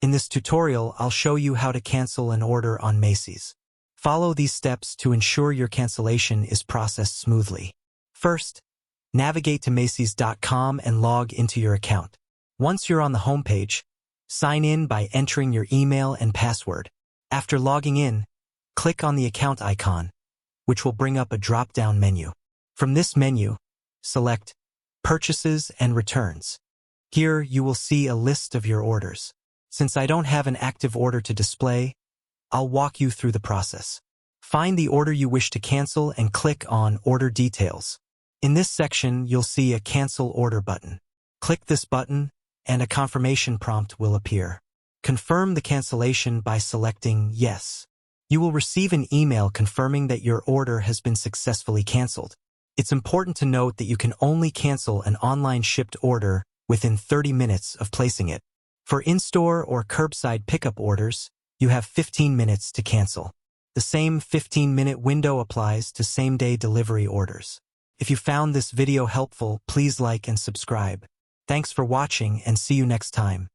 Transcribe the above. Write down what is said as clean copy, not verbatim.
In this tutorial, I'll show you how to cancel an order on Macy's. Follow these steps to ensure your cancellation is processed smoothly. First, navigate to Macys.com and log into your account. Once you're on the homepage, sign in by entering your email and password. After logging in, click on the account icon, which will bring up a drop-down menu. From this menu, select Purchases and Returns. Here you will see a list of your orders. Since I don't have an active order to display, I'll walk you through the process. Find the order you wish to cancel and click on Order Details. In this section, you'll see a Cancel Order button. Click this button, and a confirmation prompt will appear. Confirm the cancellation by selecting Yes. You will receive an email confirming that your order has been successfully canceled. It's important to note that you can only cancel an online shipped order within 30 minutes of placing it. For in-store or curbside pickup orders, you have 15 minutes to cancel. The same 15-minute window applies to same-day delivery orders. If you found this video helpful, please like and subscribe. Thanks for watching and see you next time.